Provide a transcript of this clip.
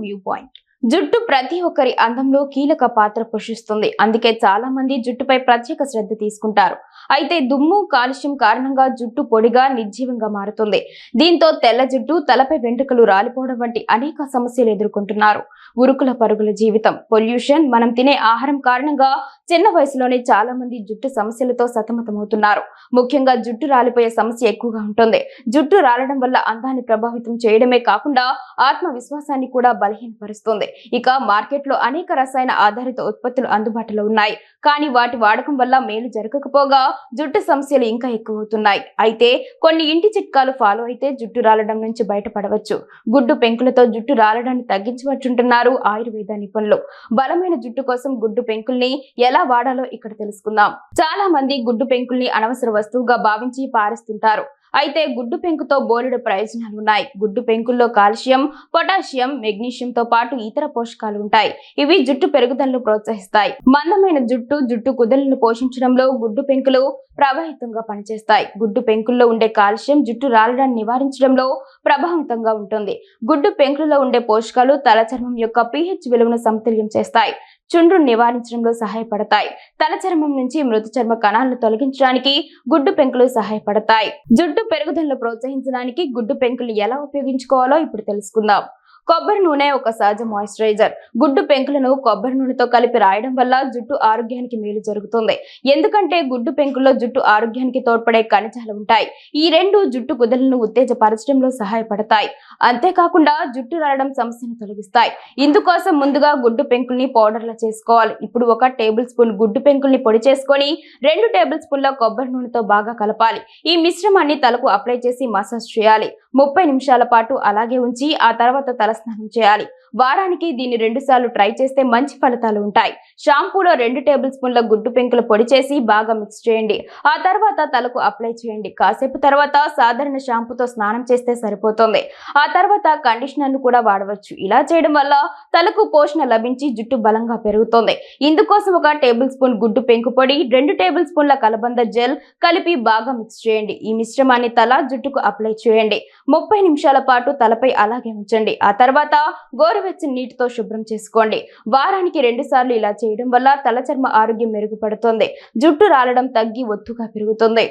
View point. జుట్టు ప్రతి ఒక్కరి అందంలో కీలక పాత్ర పోషిస్తుంది. అందుకే చాలా మంది జుట్టుపై ప్రత్యేక శ్రద్ధ తీసుకుంటారు. అయితే దుమ్ము, కాలుష్యం కారణంగా జుట్టు పొడిగా, నిర్జీవంగా మారుతుంది. దీంతో తెల్ల జుట్టు, తలపై వెంట్రుకలు రాలిపోవడం వంటి అనేక సమస్యలు ఎదుర్కొంటున్నారు. ఉరుకుల పరుగుల జీవితం, పొల్యూషన్, మనం తినే ఆహారం కారణంగా చిన్న వయసులోనే చాలా మంది జుట్టు సమస్యలతో సతమతమవుతున్నారు. ముఖ్యంగా జుట్టు రాలిపోయే సమస్య ఎక్కువగా ఉంటుంది. జుట్టు రాలడం వల్ల అందాన్ని ప్రభావితం చేయడమే కాకుండా ఆత్మవిశ్వాసాన్ని కూడా బలహీనపరుస్తుంది. ఇక మార్కెట్లో అనేక రసాయన ఆధారిత ఉత్పత్తులు అందుబాటులో ఉన్నాయి. కానీ వాటి వాడకం వల్ల మేలు జరగకపోగా జుట్టు సమస్యలు ఇంకా ఎక్కువవుతున్నాయి. అయితే కొన్ని ఇంటి చిట్కాలు ఫాలో అయితే జుట్టు రాలడం నుంచి బయటపడవచ్చు. గుడ్డు పెంకులతో జుట్టు రాలడాన్ని తగ్గించవచ్చుంటున్నారు ఆయుర్వేద నిపుణులు. బలమైన జుట్టు కోసం గుడ్డు పెంకుల్ని ఎలా వాడాలో ఇక్కడ తెలుసుకుందాం. చాలా మంది గుడ్డు పెంకుల్ని అనవసర వస్తువుగా భావించి పారేస్తుంటారు. అయితే గుడ్డు పెంకుతో బోలెడు ప్రయోజనాలు ఉన్నాయి. గుడ్డు పెంకుల్లో కాల్షియం, పొటాషియం, మెగ్నీషియంతో పాటు ఇతర పోషకాలు ఉంటాయి. ఇవి జుట్టు పెరుగుదలను ప్రోత్సహిస్తాయి. మందమైన జుట్టు కుదులను పోషించడంలో గుడ్డు పెంకులు ప్రభావితంగా పనిచేస్తాయి. గుడ్డు పెంకుల్లో ఉండే కాల్షియం జుట్టు రాలడాన్ని నివారించడంలో ప్రభావితంగా ఉంటుంది. గుడ్డు పెంకులలో ఉండే పోషకాలు తల చర్మం యొక్క pH విలువను సమతుల్యం చేస్తాయి. చుండ్రును నివారించడంలో సహాయపడతాయి. తల చర్మం నుంచి మృత చర్మ కణాలను తొలగించడానికి గుడ్డు పెంకులు సహాయపడతాయి. జుట్టు పెరుగుదలను ప్రోత్సహించడానికి గుడ్డు పెంకులు ఎలా ఉపయోగించుకోవాలో ఇప్పుడు తెలుసుకుందాం. కొబ్బరి నూనె ఒక సహజ మాయిశ్చరైజర్. గుడ్డు పెంకులను కొబ్బరి నూనెతో కలిపి రాయడం వల్ల జుట్టు ఆరోగ్యానికి మేలు జరుగుతుంది. ఎందుకంటే గుడ్డు పెంకుల్లో జుట్టు ఆరోగ్యానికి తోడ్పడే ఖనిజాలు ఉంటాయి. ఈ రెండు జుట్టు కుదులను ఉత్తేజపరచడంలో సహాయపడతాయి. అంతేకాకుండా జుట్టు రాలడం సమస్యను తొలగిస్తాయి. ఇందుకోసం ముందుగా గుడ్డు పెంకుల్ని పౌడర్లా చేసుకోవాలి. ఇప్పుడు 1 టేబుల్ స్పూన్ గుడ్డు పెంకుల్ని పొడి చేసుకొని 2 టేబుల్ స్పూన్ల కొబ్బరి నూనెతో బాగా కలపాలి. ఈ మిశ్రమాన్ని తలకు అప్లై చేసి మసాజ్ చేయాలి. 30 నిమిషాల పాటు అలాగే ఉంచి ఆ తర్వాత తలస్నానం చేయాలి. వారానికి దీన్ని 2 సార్లు ట్రై చేస్తే మంచి ఫలితాలు ఉంటాయి. షాంపూలో 2 టేబుల్ స్పూన్ల గుడ్డు పెంకుల పొడి చేసి బాగా మిక్స్ చేయండి. ఆ తర్వాత తలకు అప్లై చేయండి. కాసేపు తర్వాత సాధారణ షాంపూతో స్నానం చేస్తే సరిపోతుంది. ఆ తర్వాత కండిషనర్ ను కూడా వాడవచ్చు. ఇలా చేయడం వల్ల తలకు పోషణ లభించి జుట్టు బలంగా పెరుగుతుంది. ఇందుకోసం 1 టేబుల్ స్పూన్ గుడ్డు పెంకు పొడి, 2 టేబుల్ స్పూన్ల కలబంద జెల్ కలిపి బాగా మిక్స్ చేయండి. ఈ మిశ్రమాన్ని తల, జుట్టుకు అప్లై చేయండి. 30 నిమిషాల పాటు తలపై అలాగే ఉంచండి. ఆ తర్వాత గోరువెచ్చని నీటితో శుభ్రం చేసుకోండి. వారానికి 2 సార్లు ఇలా చేయడం వల్ల తల చర్మ ఆరోగ్యం మెరుగుపడుతుంది. జుట్టు రాలడం తగ్గి ఒత్తుగా పెరుగుతుంది.